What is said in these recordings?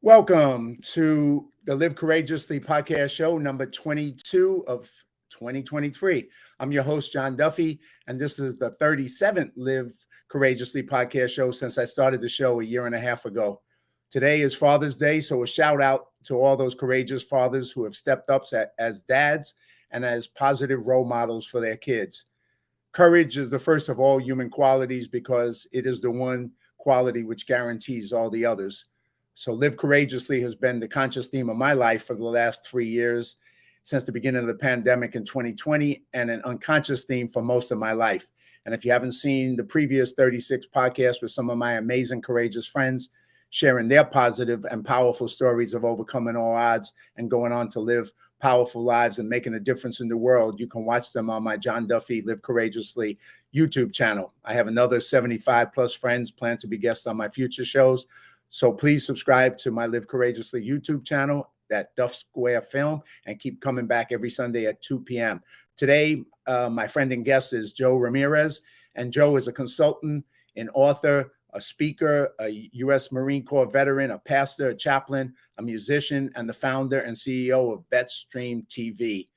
Welcome to the Live Courageously podcast show, number 22 of 2023. I'm your host, John Duffy, and this is the 37th Live Courageously podcast show since I started the show a year and a half ago. Today is Father's Day, so a shout out to all those courageous fathers who have stepped up as dads and as positive role models for their kids. Courage is the first of all human qualities because it is the one quality which guarantees all the others. So Live Courageously has been the conscious theme of my life for the last 3 years, since the beginning of the pandemic in 2020, and an unconscious theme for most of my life. And if you haven't seen the previous 36 podcasts with some of my amazing, courageous friends sharing their positive and powerful stories of overcoming all odds and going on to live powerful lives and making a difference in the world, you can watch them on my John Duffy Live Courageously YouTube channel. I have another 75 plus friends planned to be guests on my future shows. So please subscribe to my Live Courageously YouTube channel, that Duff Square Film, and keep coming back every Sunday at 2 p.m. Today, my friend and guest is Joe Ramirez, and Joe is a consultant, an author, a speaker, a U.S. Marine Corps veteran, a pastor, a chaplain, a musician, and the founder and CEO of Vetstream TV.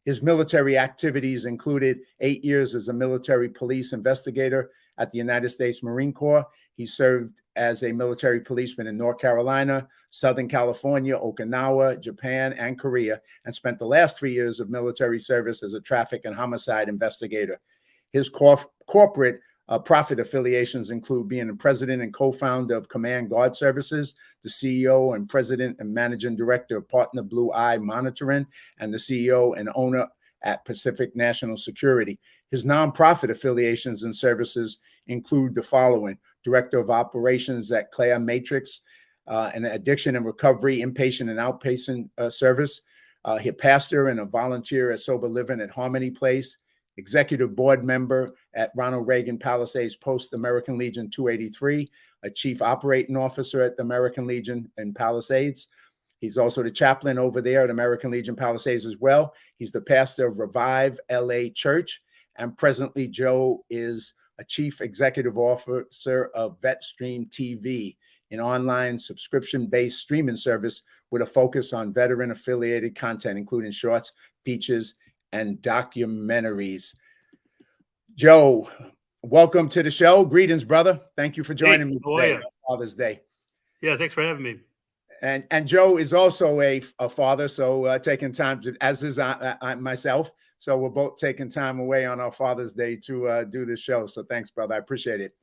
His military activities included 8 years as a military police investigator at the United States Marine Corps. He served as a military policeman in North Carolina, Southern California, Okinawa, Japan, and Korea, and spent the last 3 years of military service as a traffic and homicide investigator. His corporate profit affiliations include being the president and co-founder of Command Guard Services, the CEO and president and managing director of Partner Blue Eye Monitoring, and the CEO and owner at Pacific National Security. His nonprofit affiliations and services include the following: Director of Operations at Claire Matrix, an addiction and recovery inpatient and outpatient service. He pastor and a volunteer at Sober Living at Harmony Place. Executive board member at Ronald Reagan Palisades Post American Legion 283, a chief operating officer at the American Legion in Palisades. He's also the chaplain over there at American Legion Palisades as well. He's the pastor of Revive LA Church. And presently, Joe is a chief executive officer of Vetstream TV, an online subscription-based streaming service with a focus on veteran-affiliated content, including shorts, features, and documentaries. Joe, welcome to the show. Greetings, brother. Thank you for joining me today on Father's Day. Yeah, thanks for having me. And Joe is also a father, so taking time to, as is I myself. So we're both taking time away on our Father's Day to do this show. So thanks, brother. I appreciate it.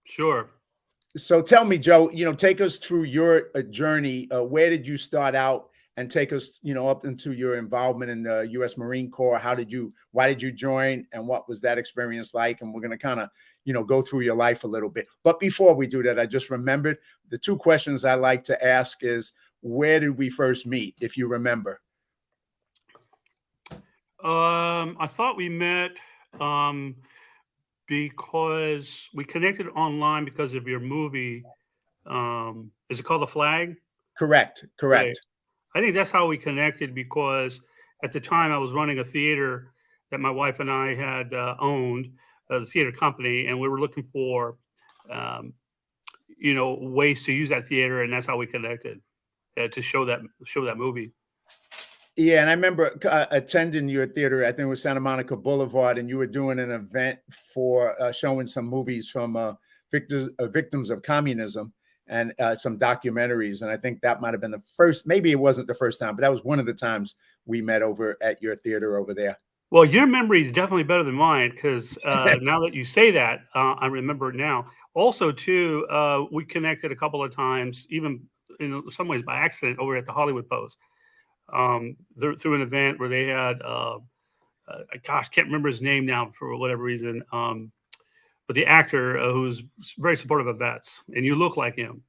Sure. So tell me, Joe, take us through your journey. Where did you start out? And take us, up into your involvement in the U.S. Marine Corps. Why did you join, and what was that experience like? And we're going to kind of, go through your life a little bit. But before we do that, I just remembered the two questions I like to ask is, where did we first meet, if you remember? I thought we met because we connected online because of your movie. Is it called The Flag? Correct. Right. I think that's how we connected, because at the time I was running a theater that my wife and I had owned, a theater company, and we were looking for, ways to use that theater, and that's how we connected to show that movie. Yeah, and I remember attending your theater. I think it was Santa Monica Boulevard, and you were doing an event for showing some movies from victims of communism. And some documentaries. And I think that might have been the first, maybe it wasn't the first time, but that was one of the times we met over at your theater over there. Well, your memory is definitely better than mine, because now that you say that, I remember it now. Also, too, we connected a couple of times, even in some ways by accident, over at the Hollywood Post, through an event where they had, can't remember his name now for whatever reason, but the actor who's very supportive of vets, and you look like him,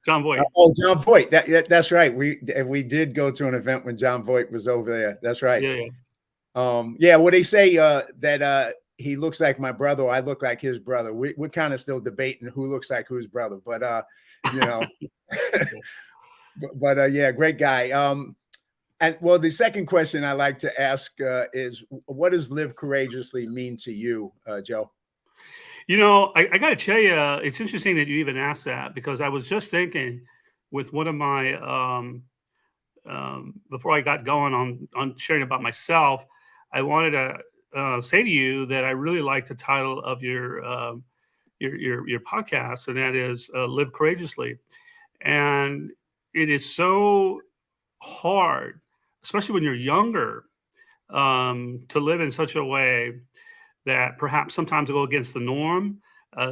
John Voight. Oh, John Voight. That's right. We did go to an event when John Voight was over there. That's right. Yeah. Well, they say that he looks like my brother, or I look like his brother. We're kind of still debating who looks like whose brother, but yeah, great guy. And well, the second question I like to ask is, what does Live Courageously mean to you, Joe? I got to tell you, it's interesting that you even asked that because I was just thinking with one of my before I got going on sharing about myself, I wanted to say to you that I really like the title of your podcast, and that is "Live Courageously." And it is so hard, especially when you're younger, to live in such a way that perhaps sometimes go against the norm.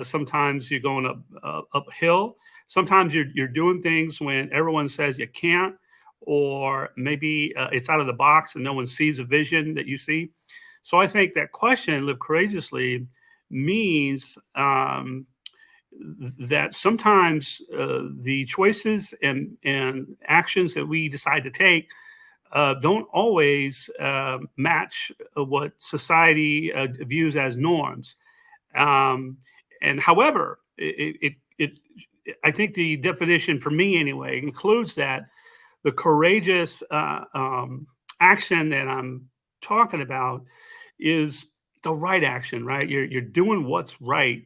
Sometimes you're going uphill. Sometimes you're doing things when everyone says you can't, or maybe it's out of the box and no one sees a vision that you see. So I think that question, live courageously, means that sometimes the choices and actions that we decide to take don't always match what society views as norms. Um, and however, I think the definition for me anyway includes that the courageous action that I'm talking about is the right action, right? You're doing what's right.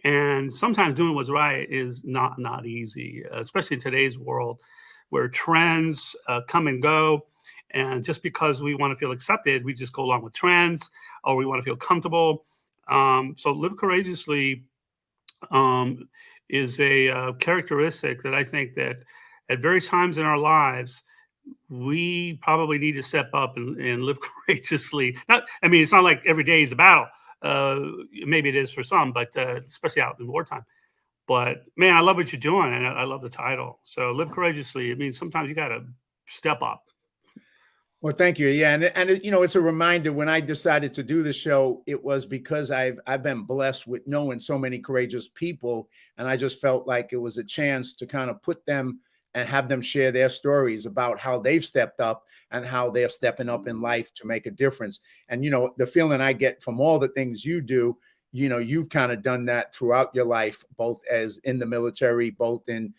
And sometimes doing what's right is not easy, especially in today's world where trends come and go. And just because we want to feel accepted, we just go along with trends or we want to feel comfortable. So live courageously is a characteristic that I think that at various times in our lives, we probably need to step up and live courageously. I mean, it's not like every day is a battle. Maybe it is for some, but especially out in wartime. But man, I love what you're doing, and I love the title. So live courageously. It means sometimes you got to step up. Well, thank you. Yeah, and it's a reminder. When I decided to do the show, it was because I've been blessed with knowing so many courageous people, and I just felt like it was a chance to kind of put them and have them share their stories about how they've stepped up and how they're stepping up in life to make a difference. And the feeling I get from all the things you do, you've kind of done that throughout your life, both as in the military, both in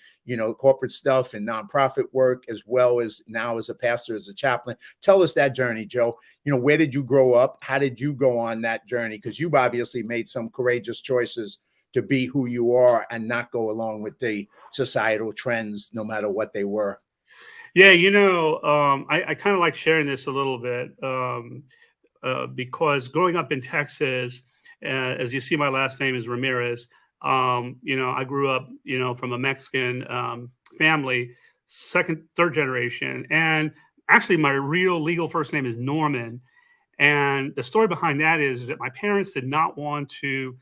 corporate stuff and nonprofit work, as well as now as a pastor, as a chaplain. Tell us that journey, Joe. Where did you grow up? How did you go on that journey? Because you've obviously made some courageous choices to be who you are and not go along with the societal trends, no matter what they were. Yeah, I kind of like sharing this a little bit because growing up in Texas, as you see, my last name is Ramirez. I grew up, from a Mexican family, third generation. And actually, my real legal first name is Norman. And the story behind that is that my parents did not want to,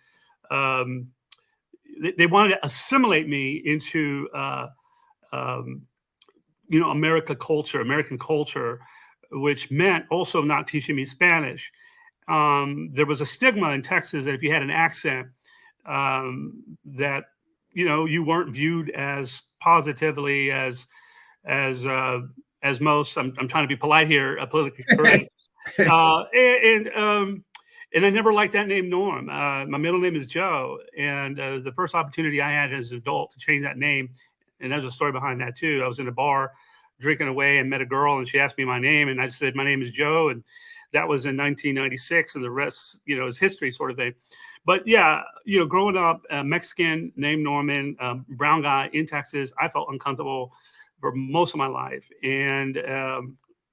they wanted to assimilate me into, American culture, which meant also not teaching me Spanish. There was a stigma in Texas that if you had an accent, that you weren't viewed as positively as most. I'm trying to be polite here, politically correct. And I never liked that name, Norm. My middle name is Joe, and the first opportunity I had as an adult to change that name, and there's a story behind that too. I was in a bar drinking away and met a girl, and she asked me my name, and I said my name is Joe, and that was in 1996, and the rest, is history, sort of thing. But yeah, growing up, Mexican, named Norman, brown guy in Texas, I felt uncomfortable for most of my life. And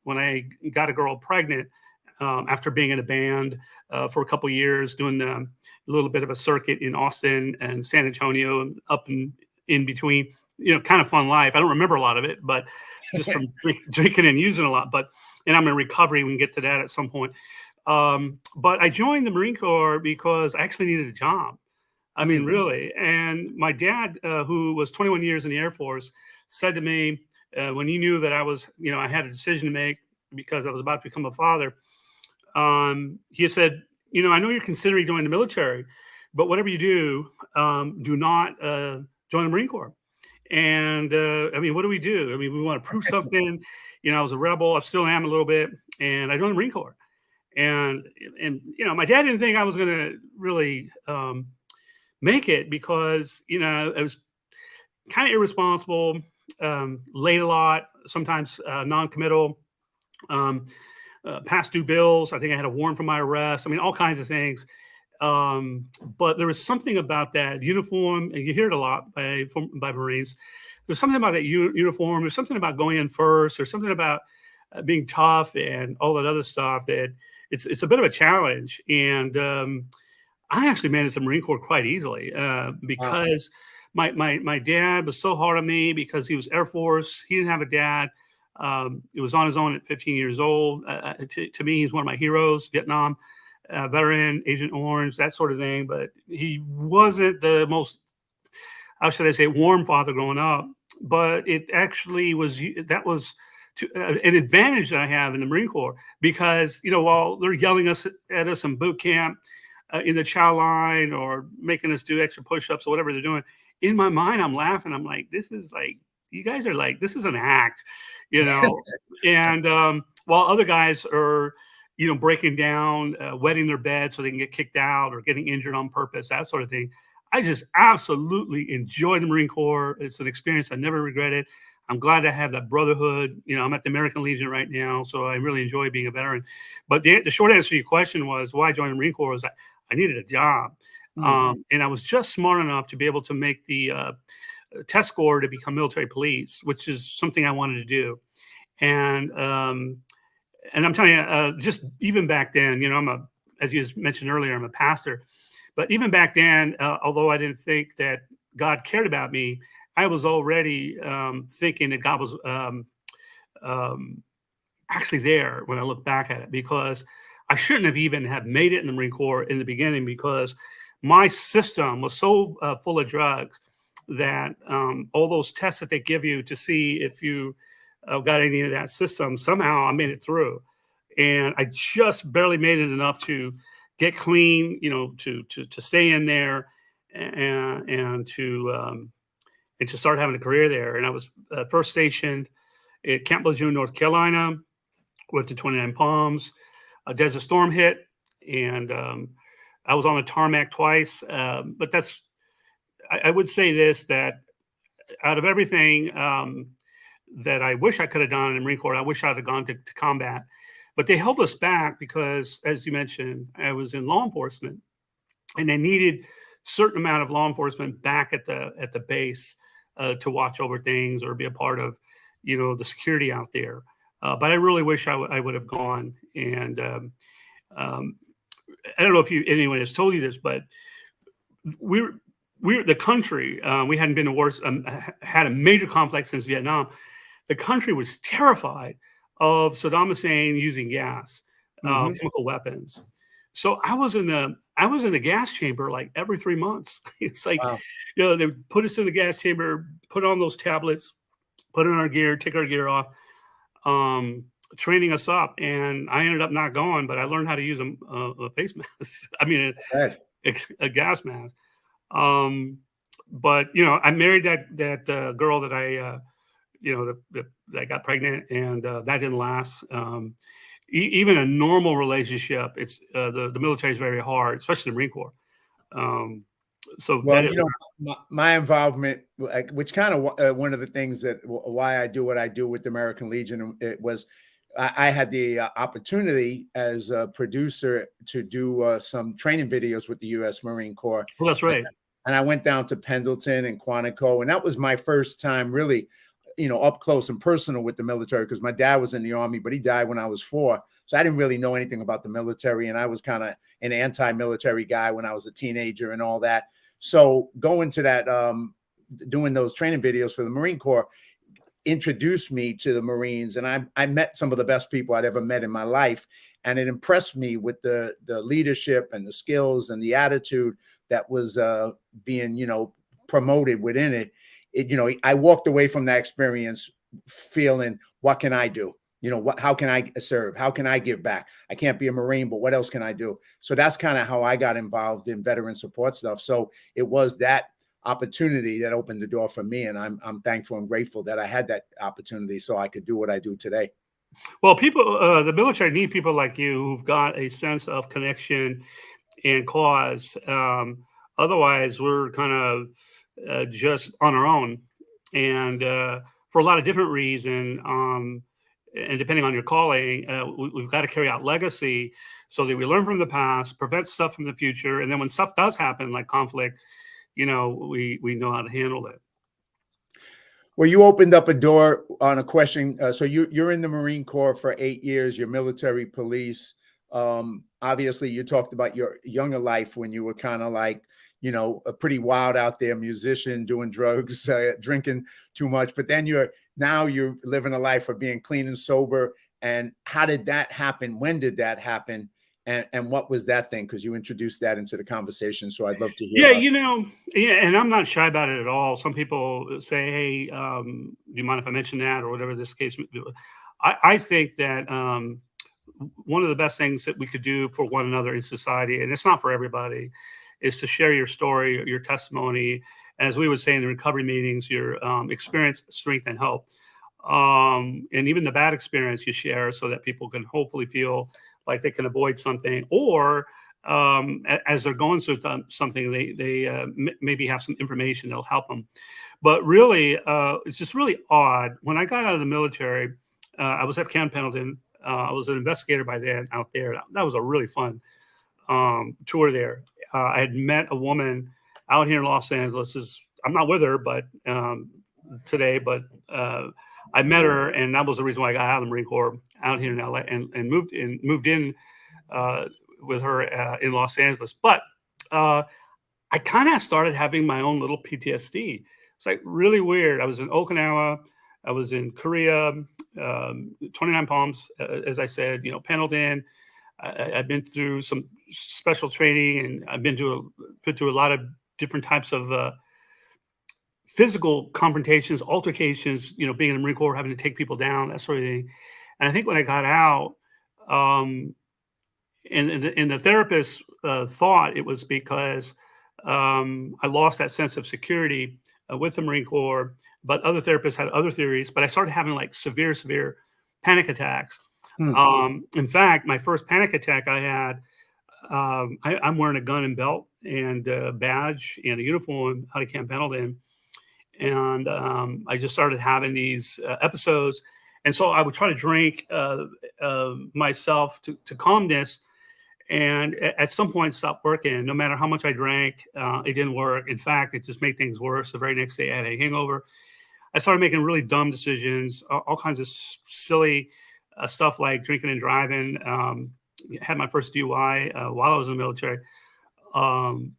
when I got a girl pregnant, after being in a band for a couple of years, doing a little bit of a circuit in Austin and San Antonio and up in between, kind of fun life. I don't remember a lot of it, but just from drinking and using a lot. And I'm in recovery. We can get to that at some point. But I joined the Marine Corps because I actually needed a job. I mean, really. And my dad, who was 21 years in the Air Force, said to me when he knew that I was, I had a decision to make because I was about to become a father. He said, I know you're considering joining the military, but whatever you do, do not join the Marine Corps. And I mean, what do we do? I mean, we want to prove something. I was a rebel. I still am a little bit. And I joined the Marine Corps. And my dad didn't think I was going to really make it because, I was kind of irresponsible, late a lot, sometimes non-committal, past due bills. I think I had a warrant for my arrest. I mean, all kinds of things. But there was something about that uniform, and you hear it a lot by Marines. There's something about that uniform. There's something about going in first. There's something about being tough and all that other stuff that it's a bit of a challenge. And I actually managed the Marine Corps quite easily because my dad was so hard on me because he was Air Force. He didn't have a dad. He was on his own at 15 years old. To me, he's one of my heroes, Vietnam veteran, Agent Orange, that sort of thing. But he wasn't the most, how should I say, warm father growing up. But it actually was, that was an advantage that I have in the Marine Corps because, while they're yelling at us in boot camp, in the chow line or making us do extra push-ups or whatever they're doing, in my mind, I'm laughing. I'm like, this is like, you guys are like, this is an act, and while other guys are, breaking down, wetting their bed so they can get kicked out or getting injured on purpose, that sort of thing. I just absolutely enjoy the Marine Corps. It's an experience I never regretted. I'm glad to have that brotherhood. I'm at the American Legion right now, so I really enjoy being a veteran. But the short answer to your question was why I joined the Marine Corps was I needed a job. And I was just smart enough to be able to make the test score to become military police, which is something I wanted to do. And I'm telling you, just even back then, as you mentioned earlier, I'm a pastor. But even back then, although I didn't think that God cared about me, I was already thinking that God was actually there when I look back at it, because I shouldn't have even have made it in the Marine Corps in the beginning, because my system was so full of drugs that all those tests that they give you to see if you got any of that system, somehow I made it through. And I just barely made it enough to get clean, to stay in there and to start having a career there. And I was first stationed at Camp Lejeune, North Carolina, went to 29 Palms. A desert storm hit, and I was on the tarmac twice. But I would say this, that out of everything that I wish I could have done in the Marine Corps, I wish I'd have gone to combat. But they held us back because, as you mentioned, I was in law enforcement, and they needed a certain amount of law enforcement back at the base to watch over things or be a part of, the security out there. But I really wish I would have gone. And I don't know if anyone has told you this, but we're the country. We hadn't been to war, had a major conflict since Vietnam. The country was terrified of Saddam Hussein using gas, chemical weapons. So I was in the gas chamber like every 3 months. It's like, Wow. They would put us in the gas chamber, put on those tablets, put on our gear, take our gear off, training us up. And I ended up not going, but I learned how to use a face mask. I mean, a gas mask. But I married that girl that I that got pregnant, and that didn't last. Even a normal relationship, it's the military is very hard, especially the Marine Corps. My involvement, which kind of one of the things that why I do what I do with the American Legion, it was I had the opportunity as a producer to do some training videos with the U.S. Marine Corps. Well, that's right. And I went down to Pendleton and Quantico, and that was my first time really, up close and personal with the military, because my dad was in the Army, but he died when I was 4. So I didn't really know anything about the military. And I was kind of an anti-military guy when I was a teenager and all that. So going to that, doing those training videos for the Marine Corps introduced me to the Marines. And I met some of the best people I'd ever met in my life. And it impressed me with the leadership and the skills and the attitude that was being, promoted within it. I walked away from that experience feeling, what can I do? How can I serve? How can I give back? I can't be a Marine, but what else can I do? So that's kind of how I got involved in veteran support stuff. So it was that opportunity that opened the door for me. And I'm thankful and grateful that I had that opportunity so I could do what I do today. Well, people, the military need people like you who've got a sense of connection and cause. Otherwise, we're kind of just on our own. And for a lot of different reasons, and depending on your calling, we've got to carry out legacy so that we learn from the past, prevent stuff from the future, and then when stuff does happen, like conflict, we know how to handle it. Well, you opened up a door on a question. So you're in the Marine Corps for 8 years. You're military police. Obviously, you talked about your younger life when you were kind of like, a pretty wild out there musician, doing drugs, drinking too much. But then you're living a life of being clean and sober. And how did that happen? When did that happen? And what was that thing? Because you introduced that into the conversation. So I'd love to hear. Yeah, and I'm not shy about it at all. Some people say, hey, do you mind if I mention that, or whatever this case may be? I think that one of the best things that we could do for one another in society, and it's not for everybody, is to share your story, your testimony, as we would say in the recovery meetings, your experience, strength, and hope. And even the bad experience you share so that people can hopefully feel like they can avoid something, or as they're going through something, they maybe have some information that'll help them. But really, it's just really odd. When I got out of the military, I was at Camp Pendleton. I was an investigator by then out there. That was a really fun tour there. I had met a woman out here in Los Angeles. I'm not with her, but today, but I met her, and that was the reason why I got out of the Marine Corps out here in LA and moved in with her in Los Angeles. But I kind of started having my own little PTSD. It's like really weird. I was in Okinawa. I was in Korea, 29 Palms, as I said, Pendleton. I've been through some special training, and I've been to a lot of different types of physical confrontations, altercations, being in the Marine Corps, having to take people down, that sort of thing. And I think when I got out, and the therapist thought it was because I lost that sense of security with the Marine Corps, but other therapists had other theories. But I started having like severe panic attacks. In fact, my first panic attack I had, I'm wearing a gun and belt and a badge and a uniform out of Camp Pendleton. And I just started having these episodes. And so I would try to drink myself to calm this. And at some point, it stopped working. No matter how much I drank, it didn't work. In fact, it just made things worse. The very next day, I had a hangover. I started making really dumb decisions, all kinds of silly stuff like drinking and driving. Had my first DUI while I was in the military. So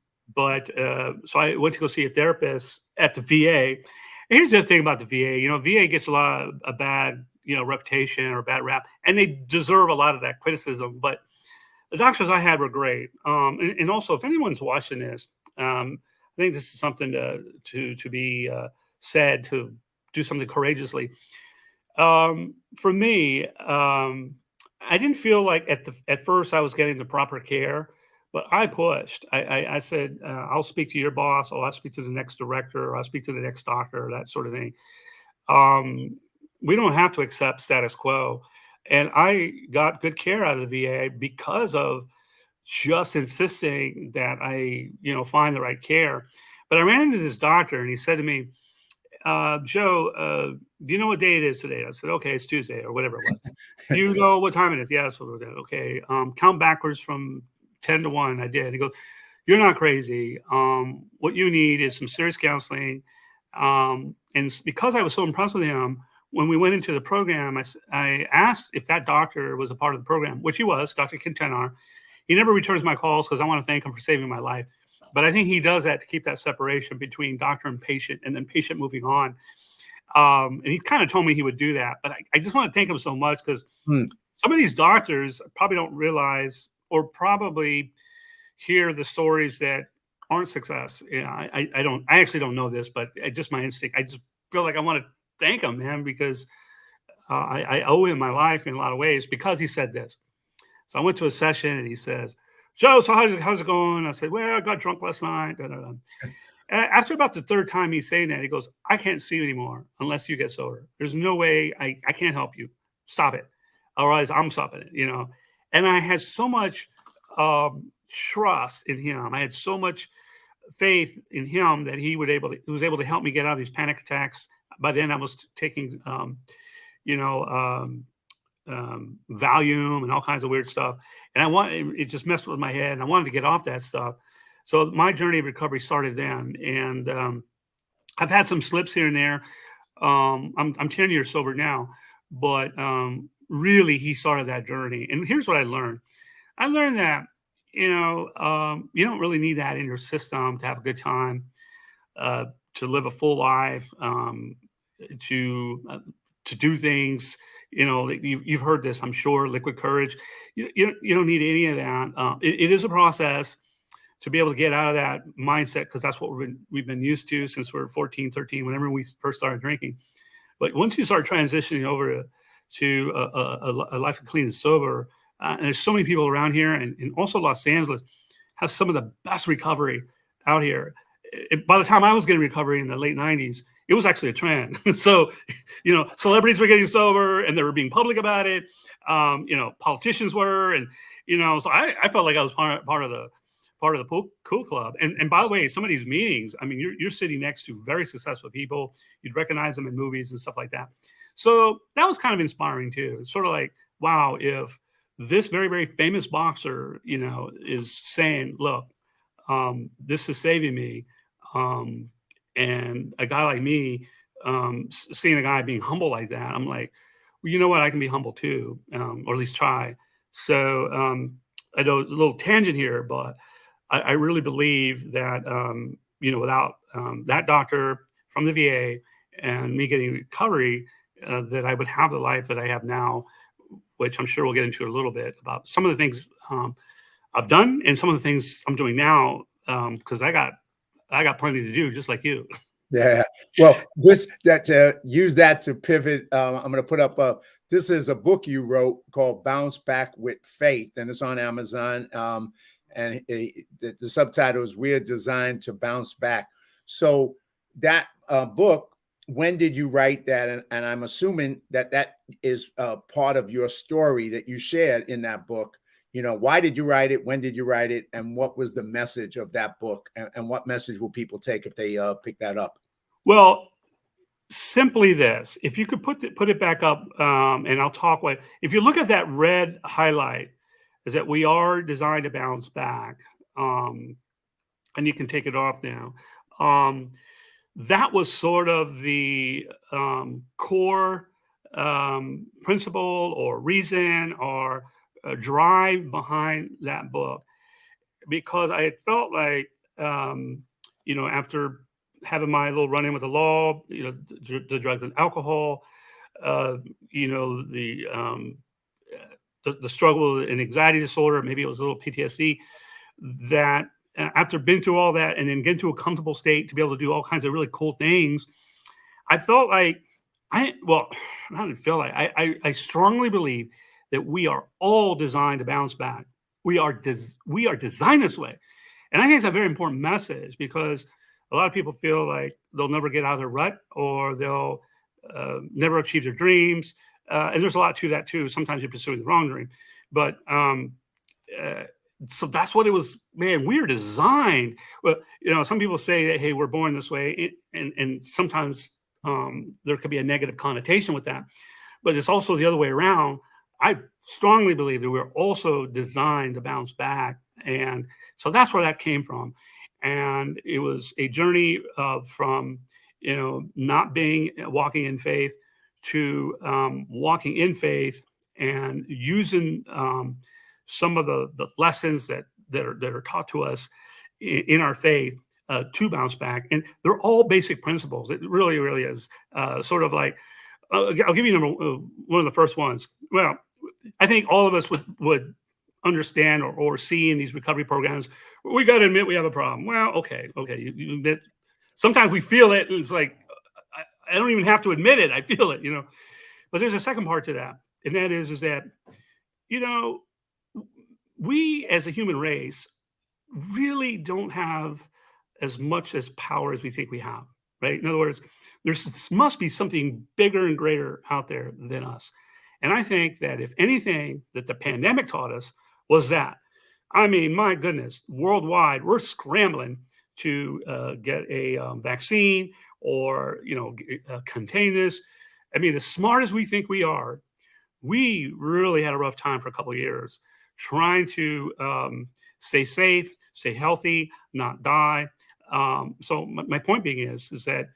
I went to go see a therapist at the VA. And here's the thing about the VA. VA gets a lot of a bad, reputation or bad rap, and they deserve a lot of that criticism. But the doctors I had were great. And also, if anyone's watching this, I think this is something to be said, to do something courageously. For me, I didn't feel like at first I was getting the proper care, but I pushed. I said, I'll speak to your boss, or I'll speak to the next director, or I'll speak to the next doctor, that sort of thing. We don't have to accept status quo. And I got good care out of the VA because of just insisting that I, find the right care. But I ran into this doctor, and he said to me, Joe, do you know what day it is today? I said, okay, it's Tuesday, or whatever it was. Do you know what time it is? Yeah, so okay. Count backwards from 10 to 1. I did. He goes, you're not crazy. What you need is some serious counseling. And because I was so impressed with him, when we went into the program, I asked if that doctor was a part of the program, which he was, Dr. Quintanar. He never returns my calls because I want to thank him for saving my life. But I think he does that to keep that separation between doctor and patient, and then patient moving on. And he kind of told me he would do that. But I just want to thank him so much, because some of these doctors probably don't realize, or probably hear the stories that aren't success. I actually don't know this, but just my instinct. I just feel like I want to thank him, man, because I owe him my life in a lot of ways, because he said this. So I went to a session, and he says, Joe, so how's it going? I said, well, I got drunk last night. After about the third time he's saying that, he goes, I can't see you anymore unless you get sober. There's no way. I can't help you. Stop it. Otherwise, I'm stopping it, And I had so much trust in him. I had so much faith in him that he was able to help me get out of these panic attacks. By then, I was taking, Valium and all kinds of weird stuff. And it just messed with my head, and I wanted to get off that stuff. So my journey of recovery started then. And I've had some slips here and there. I'm 10 years sober now, but really he started that journey. And here's what I learned. I learned that, you don't really need that in your system to have a good time, to live a full life, to do things. You've heard this, I'm sure. Liquid courage. You don't need any of that. It is a process to be able to get out of that mindset, because that's what we've been used to since we were 14, 13, whenever we first started drinking. But once you start transitioning over to a life of clean and sober, and there's so many people around here, and also Los Angeles has some of the best recovery out here. By the time I was getting recovery in the late 90s, it was actually a trend. So, celebrities were getting sober and they were being public about it. Politicians were, and, so I felt like I was part of the cool club. And by the way, some of these meetings, I mean, you're sitting next to very successful people. You'd recognize them in movies and stuff like that. So that was kind of inspiring too. It's sort of like, wow, if this very, very famous boxer, is saying, look, this is saving me. And a guy like me, seeing a guy being humble like that, I'm like, well, you know what? I can be humble too, or at least try. So I know a little tangent here, but I really believe that, without that doctor from the VA and me getting recovery, that I would have the life that I have now, which I'm sure we'll get into a little bit about some of the things I've done and some of the things I'm doing now, because I got plenty to do, just like you. Yeah. Well, use that to pivot. I'm going to put up this is a book you wrote called Bounce Back with Faith, and it's on Amazon. And the subtitle is We're Designed to Bounce Back. So that book, when did you write that? And I'm assuming that is part of your story that you shared in that book. Why did you write it? When did you write it? And what was the message of that book? And what message will people take if they pick that up? Well, simply this: if you could put it back up, and I'll talk. If you look at that red highlight, is that we are designed to bounce back, and you can take it off now. That was sort of the core principle or reason or drive behind that book, because I had felt like, after having my little run-in with the law, the drugs and alcohol, the struggle and anxiety disorder, maybe it was a little PTSD, that after being through all that and then get to a comfortable state to be able to do all kinds of really cool things, I felt like I strongly believe that we are all designed to bounce back. We are designed this way. And I think it's a very important message, because a lot of people feel like they'll never get out of their rut, or they'll never achieve their dreams. And there's a lot to that too. Sometimes you're pursuing the wrong dream. But so that's what it was, man. We are designed. Well, some people say that, hey, we're born this way. And sometimes there could be a negative connotation with that. But it's also the other way around. I strongly believe that we're also designed to bounce back. And so that's where that came from. And it was a journey from, not walking in faith to walking in faith and using some of the lessons that are taught to us in our faith to bounce back. And they're all basic principles. It really, really is sort of like, I'll give you one of the first ones. Well, I think all of us would understand or see in these recovery programs, we got to admit we have a problem. Well, okay. You admit. Sometimes we feel it, and it's like, I don't even have to admit it. I feel it, But there's a second part to that, and that is that, we as a human race really don't have as much as power as we think we have, right? In other words, there must be something bigger and greater out there than us. And I think that if anything that the pandemic taught us was that, I mean, my goodness, worldwide, we're scrambling to get a vaccine or, contain this. I mean, as smart as we think we are, we really had a rough time for a couple of years trying to stay safe, stay healthy, not die. So my point being is that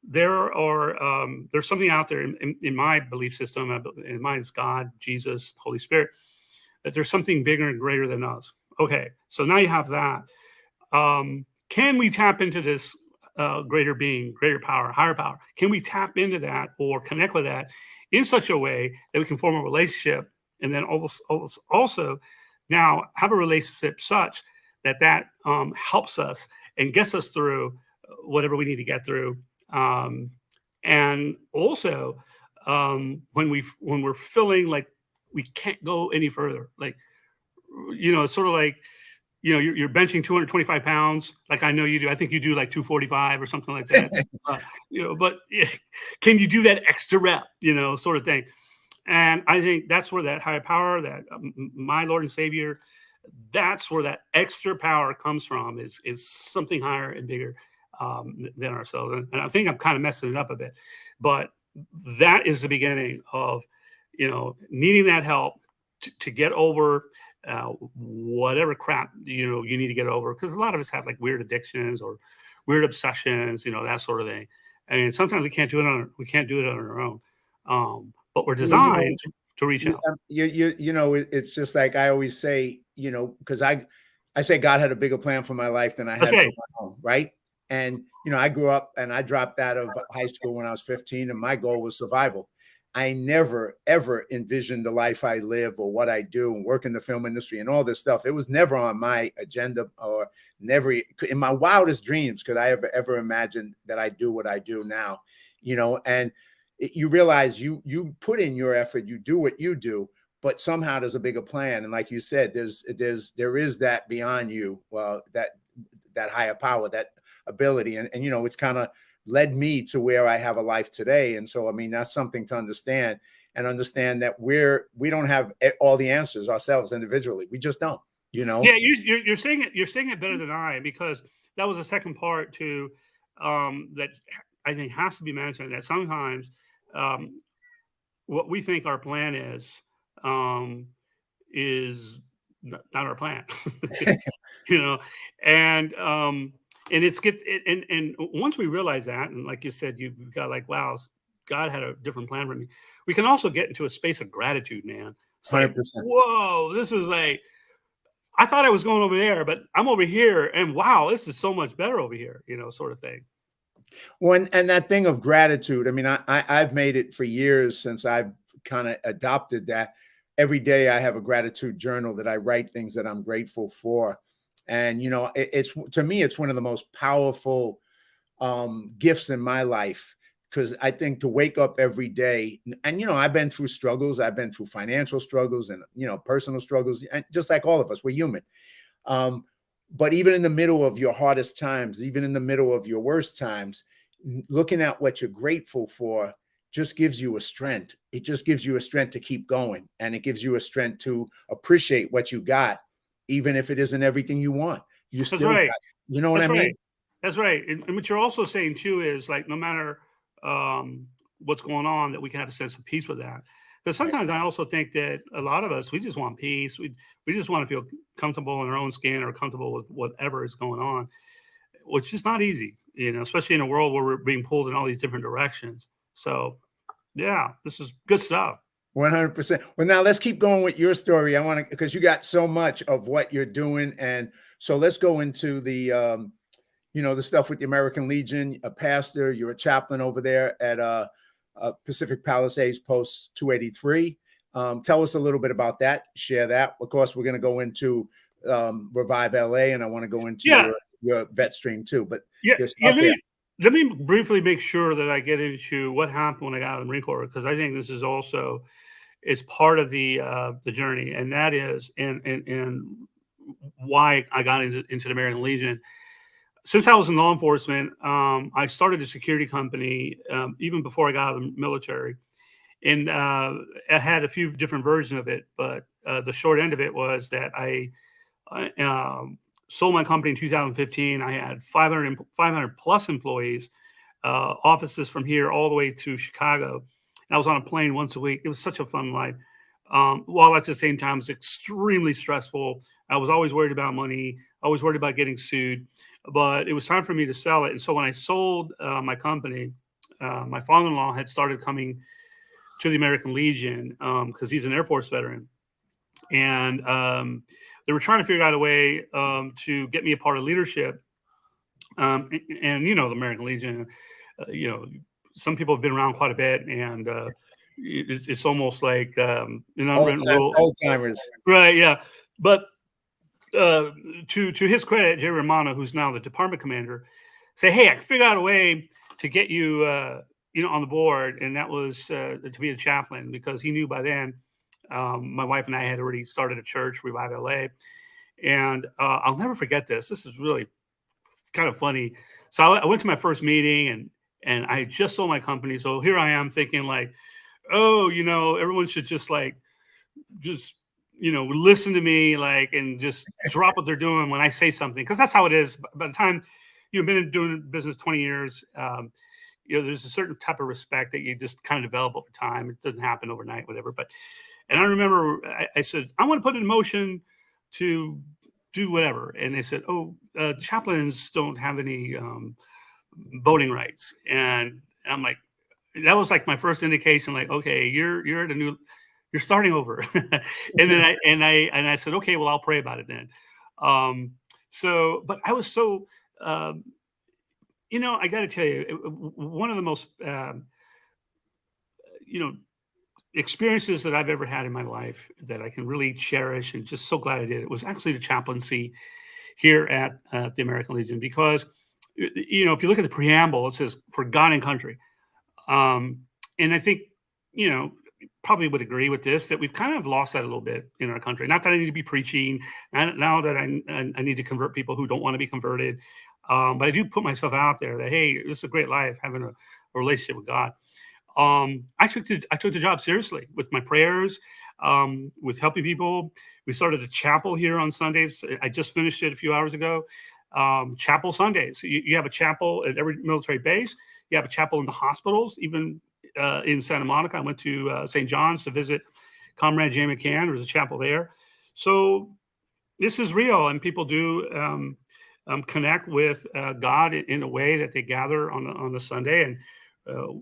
there's something out there in my belief system, and mine is God, Jesus, Holy Spirit, that there's something bigger and greater than us. Okay, so now you have that. Can we tap into this greater being, greater power, higher power? Can we tap into that or connect with that in such a way that we can form a relationship, and then also now have a relationship such that helps us and gets us through whatever we need to get through. And also when we're feeling like we can't go any further, like, it's sort of like, you're benching 225 pounds, like I know you do. I think you do like 245 or something like that. But can you do that extra rep, sort of thing. And I think that's where that higher power, that my Lord and Savior, that's where that extra power comes from, is something higher and bigger than ourselves. And I think I'm kind of messing it up a bit, but that is the beginning of, needing that help to get over whatever crap you need to get over, because a lot of us have like weird addictions or weird obsessions, that sort of thing. And sometimes we can't do it on our own, but we're designed to reach out. It's just like I always say, because I say God had a bigger plan for my life than I had for my own, right? And I grew up and I dropped out of high school when I was 15, and my goal was survival. I never, ever envisioned the life I live or what I do and work in the film industry and all this stuff. It was never on my agenda, or never in my wildest dreams could I ever imagine that I do what I do now, and you realize you put in your effort, you do what you do, but somehow there's a bigger plan. And like you said, there is that beyond you, that higher power, that ability. And it's kind of led me to where I have a life today. And so, I mean, that's something to understand that we don't have all the answers ourselves individually. We just don't, Yeah, you're saying it better than I, because that was the second part to that I think has to be mentioned, that sometimes what we think our plan is not our plan, and and once we realize that, and like you said, you've got like, wow, God had a different plan for me. We can also get into a space of gratitude, man. It's 100%. like, whoa, this is like, I thought I was going over there, but I'm over here, and wow, this is so much better over here, sort of thing. Well, and that thing of gratitude, I mean, I've made it for years since I've kind of adopted that. Every day I have a gratitude journal that I write things that I'm grateful for. And, it's, to me, it's one of the most powerful gifts in my life, because I think to wake up every day, and, I've been through struggles. I've been through financial struggles and, personal struggles, and just like all of us, we're human. But even in the middle of your hardest times, even in the middle of your worst times, looking at what you're grateful for just gives you a strength. It just gives you a strength to keep going. And it gives you a strength to appreciate what you got, even if it isn't everything you want. You still got it. You know what I mean? That's right. And what you're also saying too is, like, no matter what's going on, that we can have a sense of peace with that. Because sometimes I also think that a lot of us, we just want peace. We just want to feel comfortable in our own skin, or comfortable with whatever is going on, which is not easy, especially in a world where we're being pulled in all these different directions. So, yeah, this is good stuff. 100%. Well, now let's keep going with your story. I want to, because you got so much of what you're doing. And so let's go into the, the stuff with the American Legion, a pastor, you're a chaplain over there at Pacific Palisades Post 283. Tell us a little bit about that. Share that. Of course, we're going to go into Revive LA, and I want to go into your Vetstream too. But let me briefly make sure that I get into what happened when I got out of the Marine Corps, because I think this is also part of the journey, and that is and why I got into the American Legion. Since I was in law enforcement, I started a security company even before I got out of the military. And I had a few different versions of it, but the short end of it was that I sold my company in 2015. I had 500 plus employees, offices from here all the way to Chicago. And I was on a plane once a week. It was such a fun life. while at the same time it was extremely stressful. I was always worried about money, always worried about getting sued, but it was time for me to sell it. And so when I sold my company, my father-in-law had started coming to the American Legion because he's an Air Force veteran. And they were trying to figure out a way to get me a part of leadership. And the American Legion, some people have been around quite a bit, and it's almost like old timers, right? Yeah, but to his credit, Jerry Romano, who's now the department commander, say, "Hey, I can figure out a way to get you, on the board," and that was to be the chaplain, because he knew by then my wife and I had already started a church, Revive LA, and I'll never forget this. This is really kind of funny. So I went to my first meeting, and I just sold my company. So here I am thinking like, oh, everyone should just listen to me, and just drop what they're doing when I say something. Cause that's how it is. By the time you've been doing business 20 years, there's a certain type of respect that you just kind of develop over time. It doesn't happen overnight, whatever. And I remember I said, I want to put in motion to do whatever. And they said, oh, chaplains don't have any voting rights. And I'm like, that was like my first indication, like, okay, you're starting over. And then I said, okay, well, I'll pray about it then. But I was so, I got to tell you, one of the most, experiences that I've ever had in my life that I can really cherish, and just so glad I did it, was actually the chaplaincy here at the American Legion. Because, if you look at the preamble, it says for God and country. And I think, probably would agree with this, that we've kind of lost that a little bit in our country. Not that I need to be preaching, now that I need to convert people who don't want to be converted. But I do put myself out there that, hey, this is a great life, having a relationship with God. I took the job seriously with my prayers, with helping people. We started a chapel here on Sundays. I just finished it a few hours ago. Chapel Sundays. You have a chapel at every military base. You have a chapel in the hospitals, even in Santa Monica. I went to St. John's to visit Comrade Jay McCann. There was a chapel there. So this is real, and people do connect with God in a way that they gather on the Sunday, and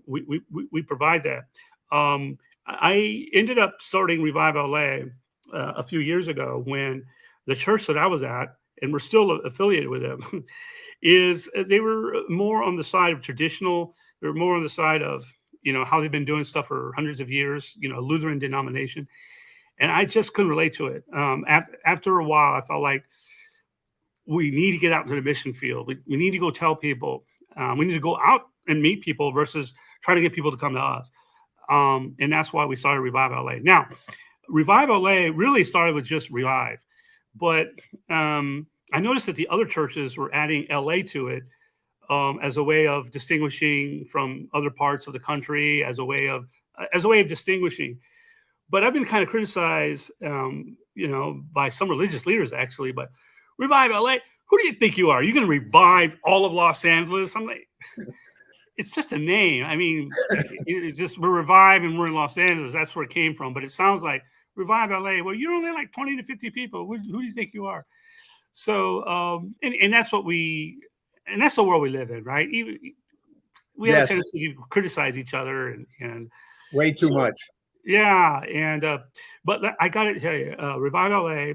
we provide that. I ended up starting Revive LA a few years ago, when the church that I was at, and we're still affiliated with them, they were more on the side of traditional. They were more on the side of, how they've been doing stuff for hundreds of years, Lutheran denomination. And I just couldn't relate to it. After a while, I felt like we need to get out into the mission field. We need to go tell people. We need to go out and meet people versus trying to get people to come to us. And that's why we started Revive LA. Now, Revive LA really started with just Revive. But I noticed that the other churches were adding LA to it as a way of distinguishing from other parts of the country, as a way of distinguishing. But I've been kind of criticized, by some religious leaders, actually. But Revive LA, who do you think you are? You're going to revive all of Los Angeles? I'm like, it's just a name. I mean, we're Revive and we're in Los Angeles. That's where it came from. But it sounds like Revive LA. Well, you're only like 20 to 50 people. Who do you think you are? So, and that's that's the world we live in, right? We have a tendency to criticize each other and way too much. Yeah. And, but I got to tell you, Revive LA,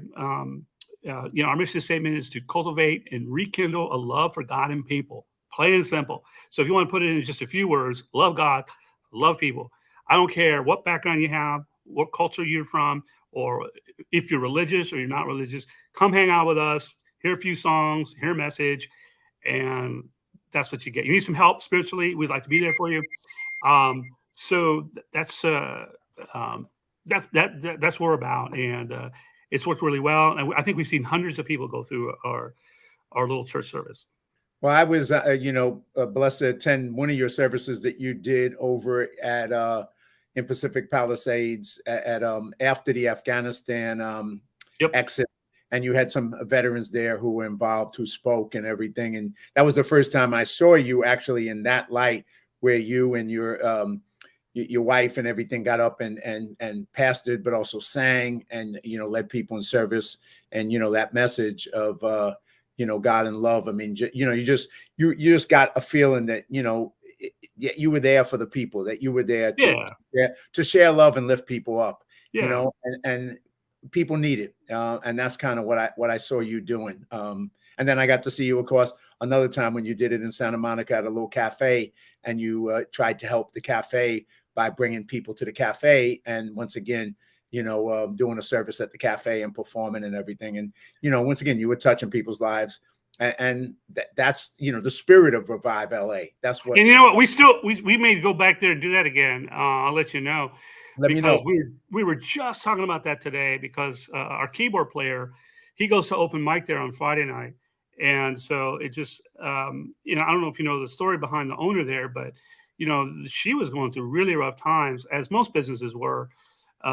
our mission statement is to cultivate and rekindle a love for God and people, plain and simple. So if you want to put it in just a few words, love God, love people. I don't care what background you have, what culture you're from, or if you're religious or you're not religious, come hang out with us, hear a few songs, hear a message, and that's what you get. You need some help spiritually, we'd like to be there for you. So that's what we're about, and it's worked really well. And I think we've seen hundreds of people go through our little church service. Well, I was, blessed to attend one of your services that you did over at in Pacific Palisades at after the Afghanistan exit, and you had some veterans there who were involved, who spoke and everything. And that was the first time I saw you actually in that light, where you and your your wife and everything got up and pastored, but also sang and, led people in service. And, that message of, God and love. I mean, you just got a feeling that, you were there for the people, that you were there to share love and lift people up, and people need it. And that's kind of what I saw you doing. And then I got to see you, of course, another time when you did it in Santa Monica at a little cafe, and you tried to help the cafe by bringing people to the cafe. And once again, doing a service at the cafe and performing and everything. And, once again, you were touching people's lives. And that's, the spirit of Revive LA. That's what. And you know what? We may go back there and do that again. I'll let you know. Let me know. We were just talking about that today because our keyboard player, he goes to open mic there on Friday night. And so it just, I don't know if you know the story behind the owner there, but, she was going through really rough times, as most businesses were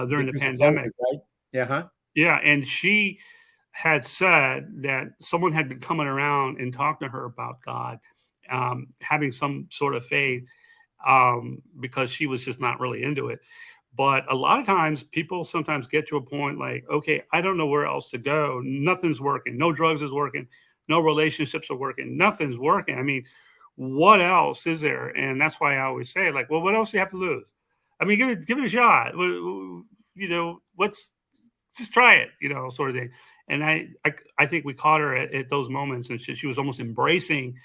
during the pandemic. COVID, right? Yeah. Huh? Yeah. And she had said that someone had been coming around and talking to her about God, having some sort of faith, because she was just not really into it. But a lot of times people sometimes get to a point like, okay, I don't know where else to go. Nothing's working. No drugs is working. No relationships are working. Nothing's working. I mean, what else is there? And that's why I always say, like, well, what else do you have to lose? I mean, give it a shot. Just try it, sort of thing. And I think we caught her at those moments, and she was almost embracing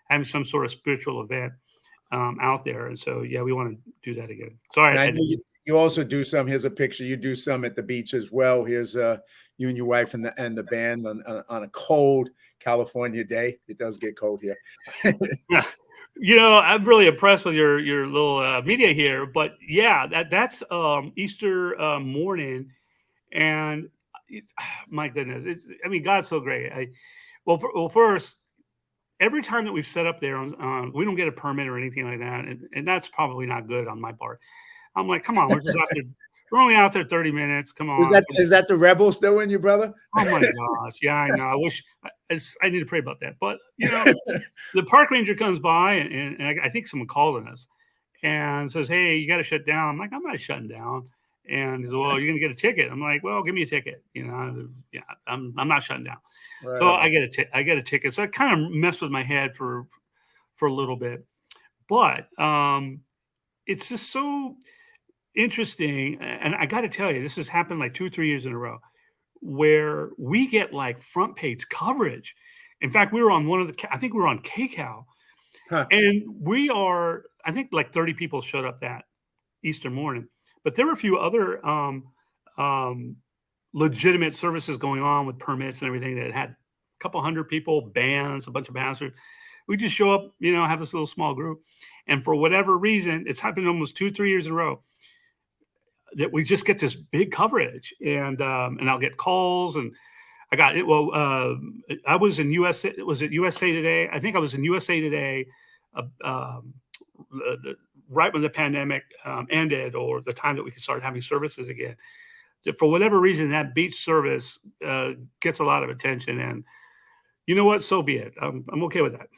having some sort of spiritual event out there. And so, yeah, we want to do that again. Sorry. You also do some. Here's a picture. You do some at the beach as well. Here's you and your wife and the band on a cold California day. It does get cold here. I'm really impressed with your little media here. But yeah, that's Easter morning, and my goodness, God's so great. First, every time that we've set up there, we don't get a permit or anything like that, and that's probably not good on my part. I'm like, come on, we're just out there. We're only out there 30 minutes. Come on. Is that the rebel still in you, brother? Oh my gosh. Yeah, I know. I wish I need to pray about that. But the park ranger comes by and I think someone called on us and says, hey, you got to shut down. I'm like, I'm not shutting down. And he says, well, you're going to get a ticket. I'm like, well, give me a ticket. I'm not shutting down. Right. So I get a ticket. So I kind of messed with my head for a little bit, but it's just so interesting. And I got to tell you, this has happened like 2 or 3 years in a row where we get like front page coverage. In fact, we were on I think we were on KCAL, and I think like 30 people showed up that Easter morning, but there were a few other legitimate services going on with permits and everything that had a couple hundred people, bands, a bunch of pastors. We just show up, have this little small group. And for whatever reason, it's happened almost 2 or 3 years in a row that we just get this big coverage, and I'll get calls, and I got it. Well, I was in USA. Was it USA Today? I think I was in USA Today right when the pandemic ended, or the time that we could start having services again. For whatever reason, that beach service gets a lot of attention, and you know what? So be it. I'm okay with that.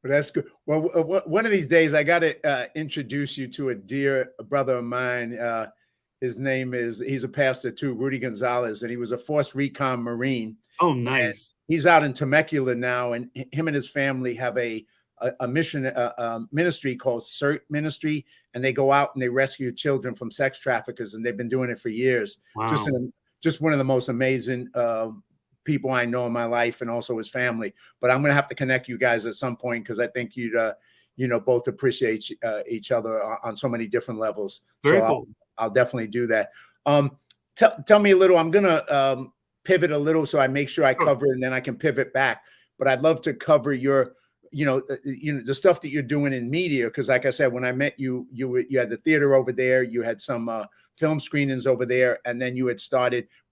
Well, that's good. Well, one of these days, I got to introduce you to a dear brother of mine. He's a pastor too, Rudy Gonzalez, and he was a Force Recon Marine. Oh, nice. And he's out in Temecula now, and him and his family have a mission ministry called CERT Ministry, and they go out and they rescue children from sex traffickers, and they've been doing it for years. Wow. Just one of the most amazing people I know in my life, and also his family. But I'm going to have to connect you guys at some point, because I think you'd both appreciate each other on so many different levels. Very cool. I'll definitely do that. Tell me a little. I'm going to pivot a little so I make sure I cover it, and then I can pivot back. But I'd love to cover your the stuff that you're doing in media, because like I said, when I met you, you had the theater over there, you had some film screenings over there, and then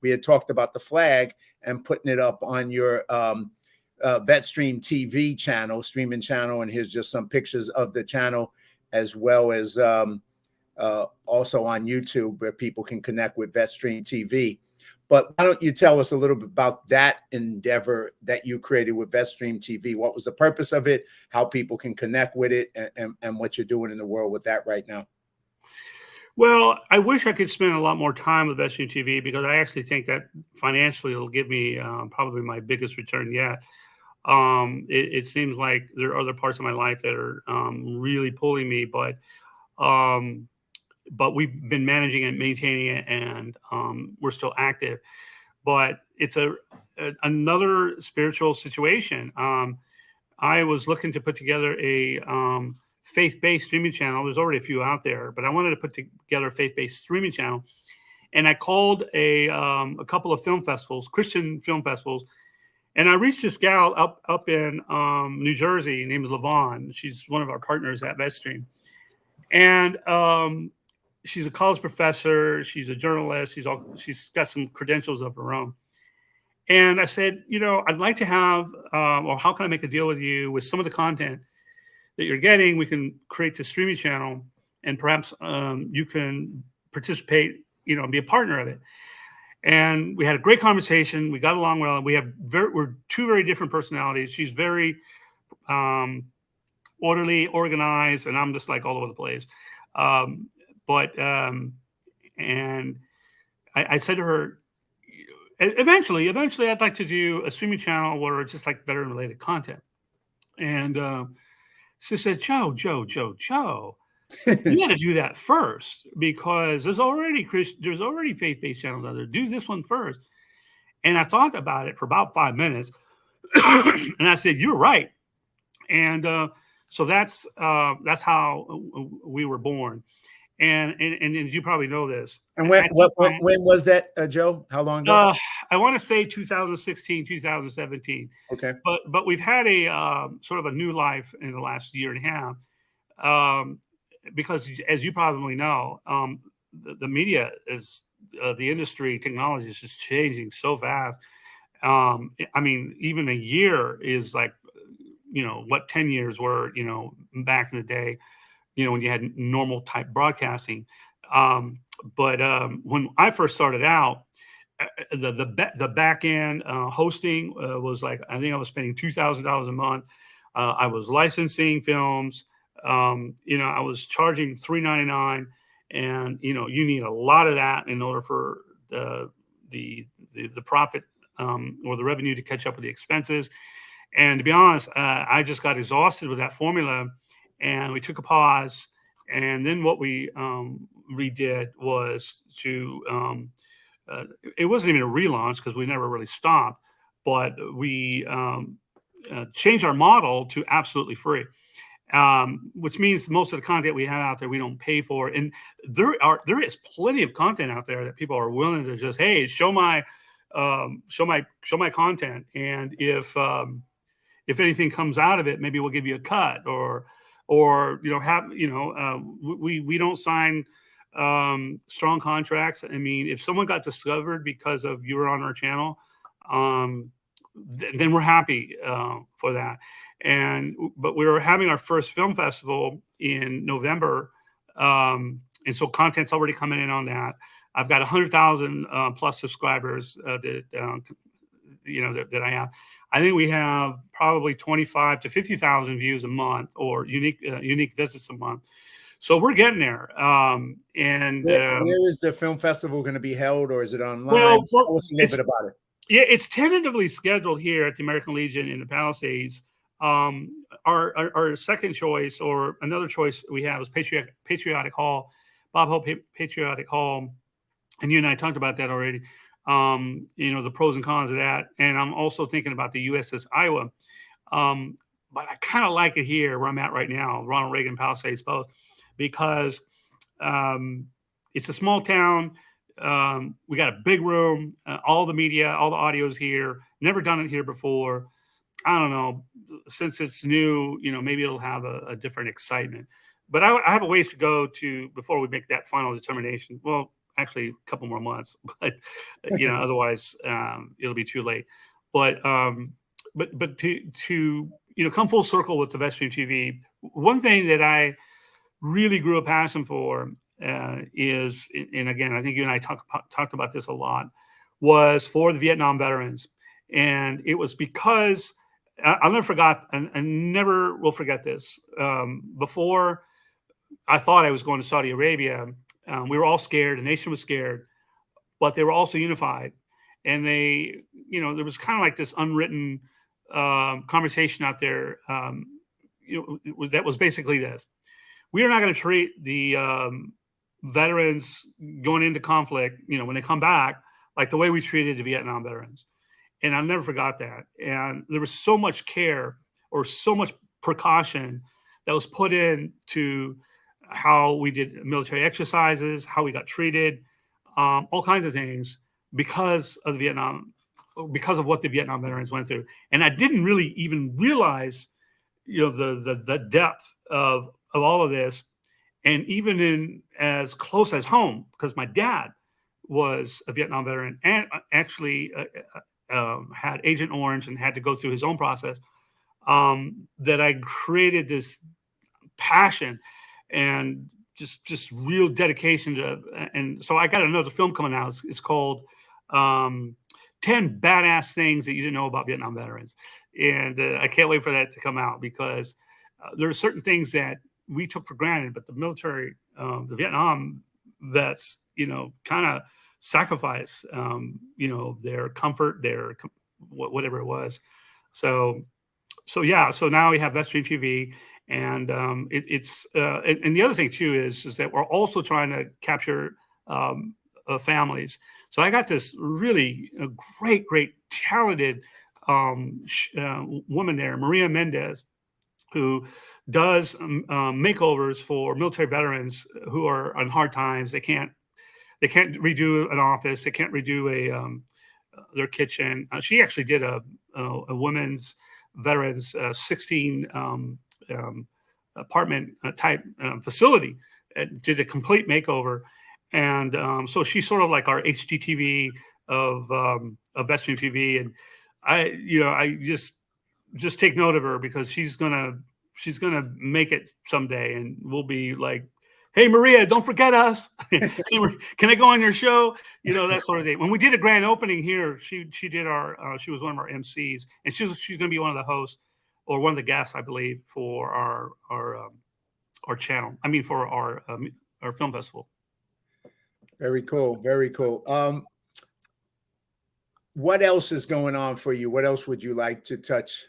we had talked about the flag and putting it up on your Vetstream TV channel, streaming channel, and here's just some pictures of the channel, as well as also on YouTube, where people can connect with Vetstream TV. But why don't you tell us a little bit about that endeavor that you created with Vetstream TV? What was the purpose of it, how people can connect with it, and what you're doing in the world with that right now? Well, I wish I could spend a lot more time with Vetstream TV because I actually think that financially it'll give me probably my biggest return yet. It seems like there are other parts of my life that are really pulling me, um, but we've been managing it, maintaining it, and we're still active. But it's another spiritual situation. I was looking to put together a faith-based streaming channel. There's already a few out there, but I wanted to put together a faith-based streaming channel. And I called a couple of film festivals, Christian film festivals, and I reached this gal up in New Jersey named LaVon. She's one of our partners at Vetstream, and she's a college professor. She's a journalist. She's got some credentials of her own. And I said, I'd like to have, or how can I make a deal with you with some of the content that you're getting? We can create this streaming channel, and perhaps you can participate, be a partner of it. And we had a great conversation. We got along well. We're two very different personalities. She's very orderly, organized, and I'm just like all over the place. And I said to her, eventually, I'd like to do a streaming channel where it's just like veteran related content. And she said, Joe, you got to do that first because there's already faith-based channels out there. Do this one first. And I thought about it for about 5 minutes, and I said, "You're right." And so that's how we were born. And as you probably know this. And when was that, Joe? How long ago? I want to say 2016, 2017. Okay. But we've had a sort of a new life in the last year and a half. Because as you probably know, the media is the industry, technology is just changing so fast. I mean, even a year is like, what 10 years were, back in the day, when you had normal type broadcasting. But when I first started out, the back end hosting was like, I think I was spending $2,000 a month. I was licensing films. I was charging $3.99, and you need a lot of that in order for the profit or the revenue to catch up with the expenses. And to be honest, I just got exhausted with that formula, and we took a pause. And then what we redid was to it wasn't even a relaunch because we never really stopped, but we changed our model to absolutely free. Which means most of the content we have out there we don't pay for, and there is plenty of content out there that people are willing to just, hey, show my content, and if anything comes out of it, maybe we'll give you a cut, or we don't sign strong contracts. I mean, if someone got discovered because of you were on our channel, then we're happy for that. But we were having our first film festival in November, and so content's already coming in on that. I've got 100,000 plus subscribers that I have. I think we have probably 25 to 50,000 views a month, or unique visits a month. So we're getting there. Where is the film festival going to be held, or is it online? Well, tell us a little bit about it. Yeah, it's tentatively scheduled here at the American Legion in the Palisades. Our second choice, or another choice we have, is Patriotic Hall, Bob Hope Patriotic Hall, and you and I talked about that already. The pros and cons of that, and I'm also thinking about the USS Iowa. But I kind of like it here where I'm at right now, Ronald Reagan Palisades both, because it's a small town. We got a big room, all the media, all the audio's here. Never done it here before. I don't know, since it's new, maybe it'll have a different excitement. But I have a ways to go before we make that final determination. Well, actually, a couple more months, but otherwise it'll be too late. But to come full circle with the Vetstream TV, one thing that I really grew a passion for is, and again, I think you and I talked about this a lot, was for the Vietnam veterans. And it was because I'll never forgot, and I never will forget this. Before I thought I was going to Saudi Arabia, We were all scared. The nation was scared, but they were also unified. And they, there was kind of like this unwritten conversation out there, that was basically this: we are not going to treat the veterans going into conflict, when they come back, like the way we treated the Vietnam veterans. And I never forgot that. And there was so much care, or so much precaution, that was put into how we did military exercises, how we got treated, all kinds of things, because of what the Vietnam veterans went through. And I didn't really even realize, the depth of all of this. And even in as close as home, because my dad was a Vietnam veteran and actually had Agent Orange and had to go through his own process, that I created this passion and just real dedication to. And so I got another film coming out. It's called 10 Badass Things That You Didn't Know About Vietnam Veterans. And I can't wait for that to come out, because there are certain things that we took for granted, but the military, the Vietnam vets, kind of sacrifice, their comfort, their whatever it was. So yeah. So now we have Vetstream TV, and it's and the other thing too is that we're also trying to capture families. So I got this really great talented woman there, Maria Mendez, who does makeovers for military veterans who are on hard times. They can't redo an office. They can't redo their kitchen. She actually did a women's veterans 16 apartment type facility. Did a complete makeover, and so she's sort of like our HGTV of Vetstream TV. And I just take note of her, because she's gonna make it someday, and we'll be like, "Hey, Maria, don't forget us. Can I go on your show?" That sort of thing. When we did a grand opening here, she did she was one of our MCs, and she's going to be one of the hosts, or one of the guests, I believe, for our channel. I mean, for our film festival. Very cool. Very cool. What else is going on for you? What else would you like to touch,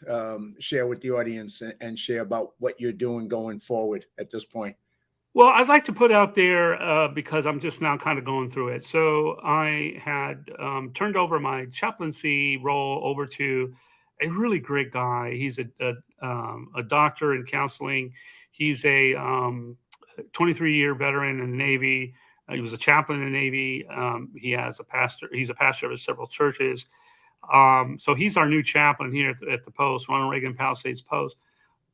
share with the audience, and share about what you're doing going forward at this point? Well, I'd like to put out there, because I'm just now kind of going through it. So I had turned over my chaplaincy role over to a really great guy. He's a doctor in counseling. He's a 23-year veteran in the Navy. He was a chaplain in the Navy. He's a pastor of several churches. So he's our new chaplain here at the Post, Ronald Reagan Palisades Post.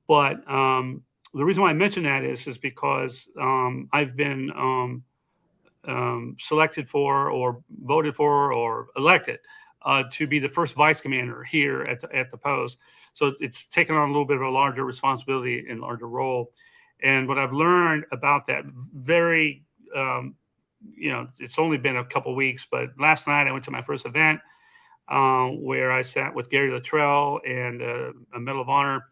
But the reason why I mention that is because I've been selected for, or voted for, or elected to be the first vice commander here at the Post. So it's taken on a little bit of a larger responsibility and larger role. And what I've learned about that, very it's only been a couple weeks, but last night I went to my first event where I sat with Gary Luttrell and a Medal of Honor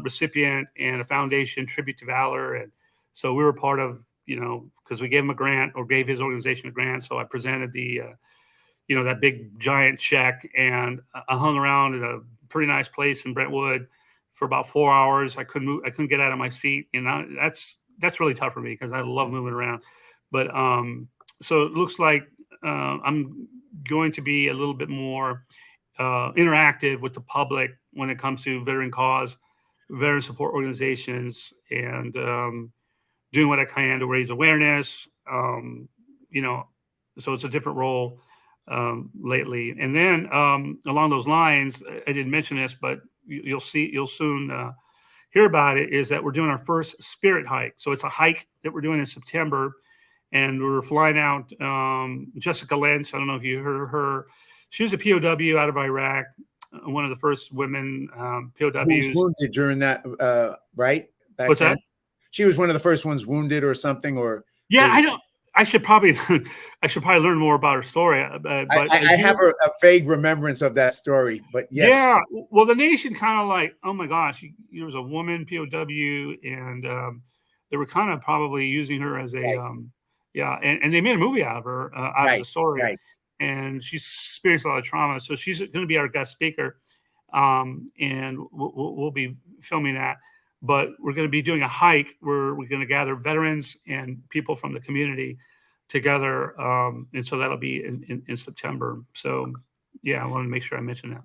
recipient and a foundation tribute to valor. And so we were part of, because we gave him a grant, or gave his organization a grant. So I presented the, that big giant check, and I hung around at a pretty nice place in Brentwood for about 4 hours. I couldn't get out of my seat. And that's really tough for me, because I love moving around. But so it looks like I'm going to be a little bit more interactive with the public when it comes to veteran cause, veteran support organizations, and doing what I can to raise awareness. So it's a different role lately. And then along those lines, I didn't mention this, but you'll soon hear about it, is that we're doing our first spirit hike. So it's a hike that we're doing in September. And we're flying out Jessica Lynch. I don't know if you heard of her. She was a POW out of Iraq, one of the first women POWs. Who was wounded during that, right? What's that? She was one of the first ones wounded or something, or yeah. I should probably learn more about her story. But I have a vague remembrance of that story. But yes. Yeah. Well, the nation kind of like, oh my gosh, there was a woman POW, and they were kind of probably using her as a Yeah, and they made a movie out of her, out of the Right, story, right. and she's experienced a lot of trauma. So she's going to be our guest speaker, and we'll be filming that. But we're going to be doing a hike where we're going to gather veterans and people from the community together, and so that'll be in September. So yeah, I wanted to make sure I mentioned that.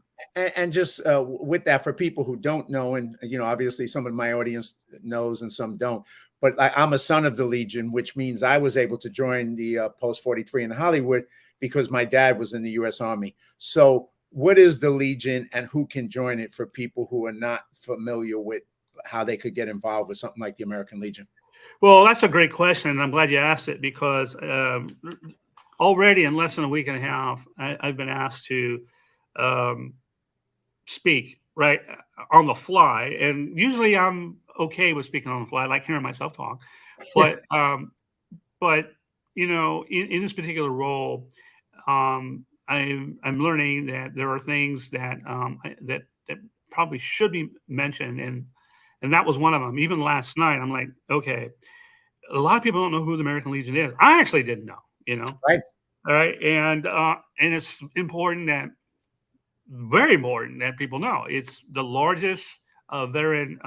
And just with that, for people who don't know, and obviously some of my audience knows and some don't, but I'm a son of the Legion, which means I was able to join the Post 43 in Hollywood because my dad was in the U.S. Army. So what is the Legion, and who can join it, for people who are not familiar with how they could get involved with something like the American Legion? Well, that's a great question, and I'm glad you asked it, because already in less than a week and a half, I've been asked to speak right on the fly, and usually I'm okay with speaking on the fly. I like hearing myself talk, but in this particular role, I'm learning that there are things that that probably should be mentioned, and that was one of them. Even last night, I'm like, okay, a lot of people don't know who the American Legion is. I actually didn't know, Right. all right, and it's important that very important that people know. It's the largest veteran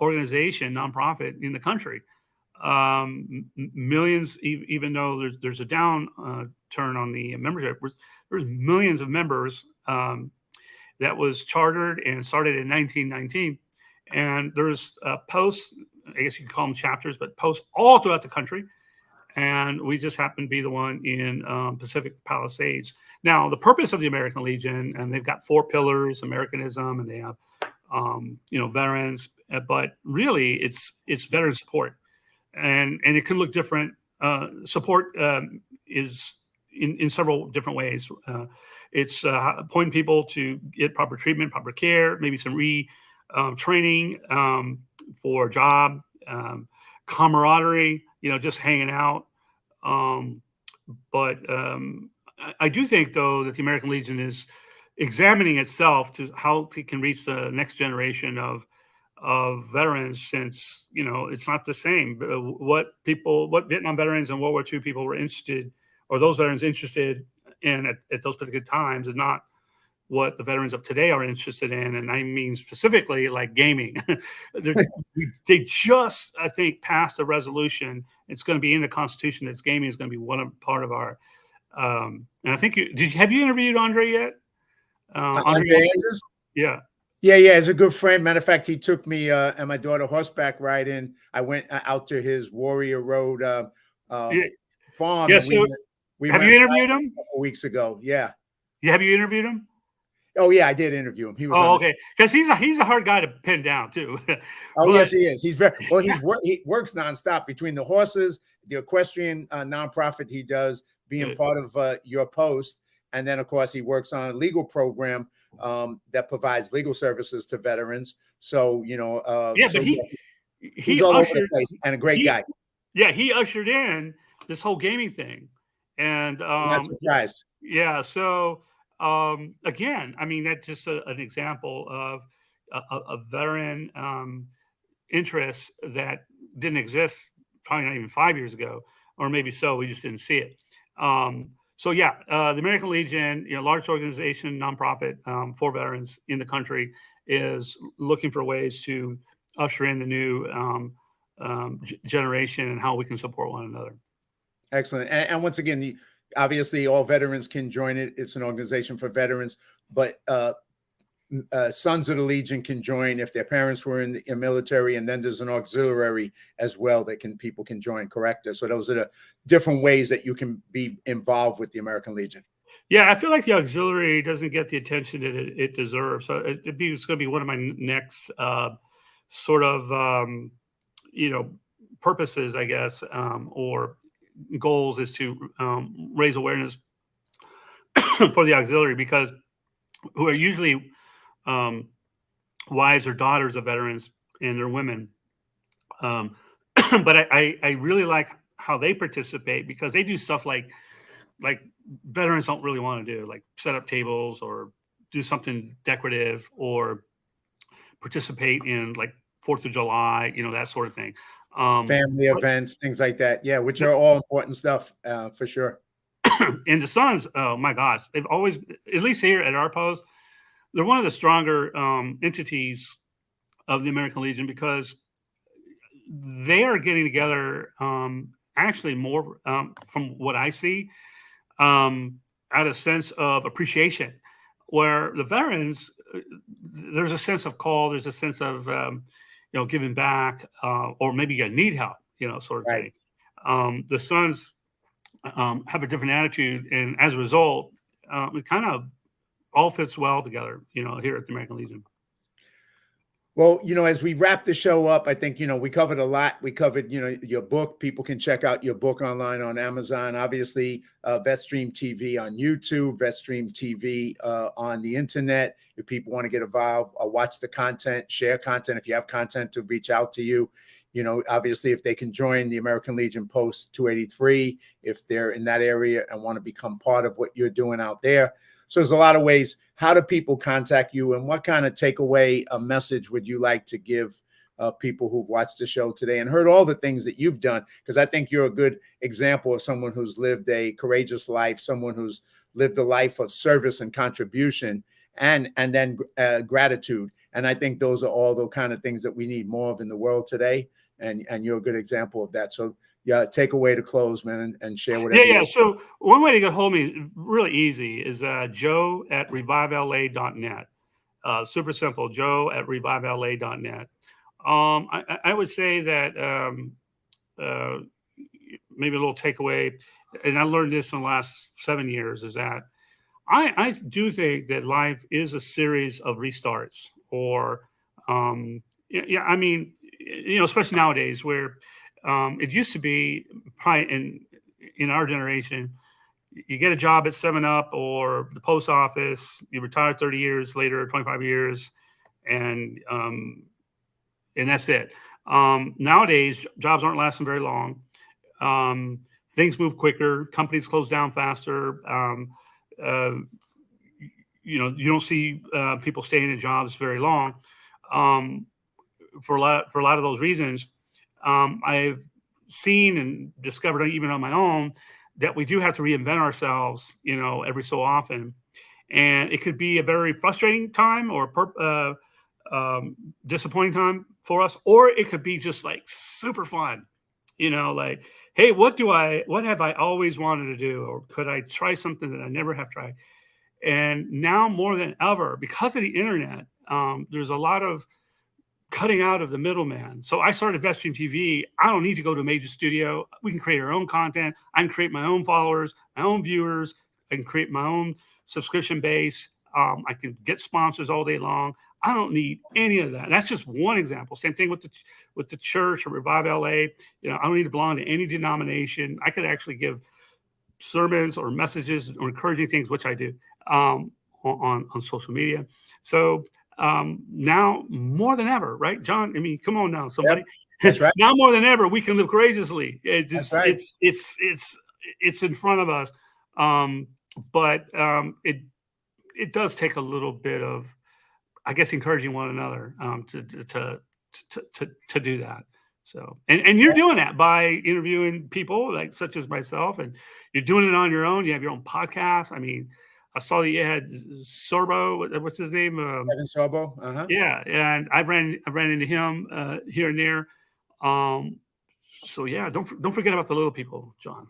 organization, nonprofit in the country. Millions, even though there's a down turn on the membership, there's millions of members. That was chartered and started in 1919, and there's posts. I guess you could call them chapters, but posts all throughout the country. And we just happen to be the one in Pacific Palisades. Now, the purpose of the American Legion, and they've got 4 pillars: Americanism, and they have veterans, but really it's veteran support, and it can look different. Support is in several different ways. It's pointing people to get proper treatment, proper care, maybe some training for a job, camaraderie, just hanging out. But I do think, though, that the American Legion is examining itself to how it can reach the next generation of veterans, since it's not the same. What Vietnam veterans and World War II people were interested, or those veterans interested in at those particular times, is not what the veterans of today are interested in, and I mean specifically like gaming. They just, I think, passed a resolution. It's going to be in the Constitution that gaming is going to be part of our. And I think have you interviewed Andre yet? Andre Andrews? Yeah. Yeah, he's a good friend. Matter of fact, he took me and my daughter horseback riding. I went out to his Warrior Road farm. Yeah. And So we have went you interviewed him? a couple weeks ago. Yeah. Have you interviewed him? Oh yeah, I did interview him. He was. Oh, okay. Because he's a hard guy to pin down too. Oh yes, he is. He's very well. He works nonstop between the horses, the equestrian nonprofit he does, being part of your post, and then of course he works on a legal program that provides legal services to veterans. So but he's all over the place, and a great guy. Yeah, he ushered in this whole gaming thing, and not surprised. Yeah, so again, I mean, that's just an example of a veteran interest that didn't exist probably not even 5 years ago, or maybe so. We just didn't see it. So yeah, the American Legion, large organization, nonprofit for veterans in the country, is looking for ways to usher in the new generation and how we can support one another. Excellent. And once again, obviously all veterans can join it. It's an organization for veterans, but Sons of the Legion can join if their parents were in the military, and then there's an auxiliary as well that people can join, correct? So those are the different ways that you can be involved with the American Legion. Yeah, I feel like the auxiliary doesn't get the attention that it deserves. So it's going to be one of my next sort of purposes, I guess, or goals, is to raise awareness for the auxiliary, because who are usually wives or daughters of veterans, and they're women. But I really like how they participate, because they do stuff like veterans don't really want to do, like set up tables or do something decorative or participate in like 4th of July, that sort of thing. family events, things like that. Yeah, which are all important stuff for sure. And the Suns, oh my gosh, they've always, at least here at our post, they're one of the stronger entities of the American Legion because they are getting together actually more from what I see out of sense of appreciation, where the veterans, there's a sense of call, there's a sense of giving back, or maybe you need help, sort of thing. The Suns have a different attitude, and as a result, it kind of all fits well together, here at the American Legion. Well, as we wrap the show up, I think, we covered a lot. We covered, your book. People can check out your book online on Amazon, obviously, Vetstream TV on YouTube, Vetstream TV on the internet. If people want to get involved, watch the content, share content. If you have content to reach out to you, obviously, if they can join the American Legion Post 283, if they're in that area and want to become part of what you're doing out there. So there's a lot of ways. How do people contact you, and what kind of takeaway a message would you like to give people who've watched the show today and heard all the things that you've done? Because I think you're a good example of someone who's lived a courageous life, someone who's lived a life of service and contribution, and then gratitude. And I think those are all the kind of things that we need more of in the world today. And you're a good example of that. So yeah, take away to close, man, and share whatever. Yeah. So one way to get hold of me, really easy, is joe@revivela.net. Super simple, joe@revivela.net. I would say that maybe a little takeaway, and I learned this in the last 7 years, is that I do think that life is a series of restarts, or I mean, especially nowadays where it used to be probably in our generation, you get a job at 7-Up or the post office, you retire 30 years later, 25 years, and that's it. Nowadays, jobs aren't lasting very long. Things move quicker. Companies close down faster. You don't see people staying in jobs very long. For a lot of those reasons, I've seen and discovered, even on my own, that we do have to reinvent ourselves, every so often. And it could be a very frustrating time or disappointing time for us, or it could be just like super fun, like, hey, what have I always wanted to do? Or could I try something that I never have tried? And now more than ever, because of the internet, there's a lot of cutting out of the middleman. So I started Vetstream TV. I don't need to go to a major studio. We can create our own content. I can create my own followers, my own viewers. I can create my own subscription base. I can get sponsors all day long. I don't need any of that. That's just one example. Same thing with the church or Revive LA. I don't need to belong to any denomination. I could actually give sermons or messages or encouraging things, which I do on social media. So now more than ever, right, John? I mean, come on now, somebody. Yep, that's right. Now more than ever, we can live courageously. It's right. it's in front of us, but it does take a little bit of, I guess, encouraging one another to do that. So, and you're doing that by interviewing people like such as myself, and you're doing it on your own. You have your own podcast. I mean, I saw that you had Sorbo. What's his name? Evan Sorbo. Yeah, and I've ran into him here and there. So yeah, don't forget about the little people, John.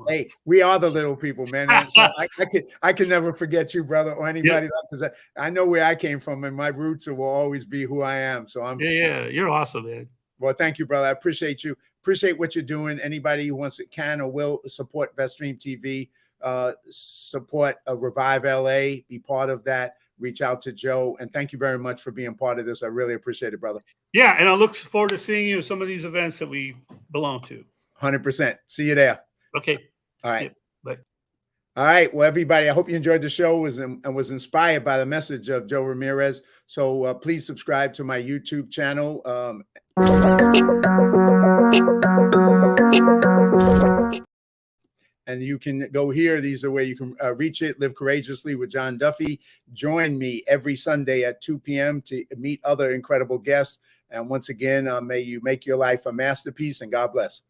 Hey, we are the little people, man. So I can never forget you, brother, or anybody else, because I know where I came from, and my roots will always be who I am. So you're awesome, man. Well, thank you, brother. I appreciate you. Appreciate what you're doing. Anybody who wants to, can or will support Vetstream TV, support Revive LA, be part of that, reach out to Joe. And thank you very much for being part of this. I really appreciate it, brother. Yeah, and I look forward to seeing you at some of these events that we belong to. 100%. See you there. Okay. All right. Bye. All right. Well, everybody, I hope you enjoyed the show and was inspired by the message of Joe Ramirez. So please subscribe to my YouTube channel. And you can go here. These are where you can reach it. Live Courageously with John Duffy. Join me every Sunday at 2 p.m. to meet other incredible guests. And once again, may you make your life a masterpiece, and God bless.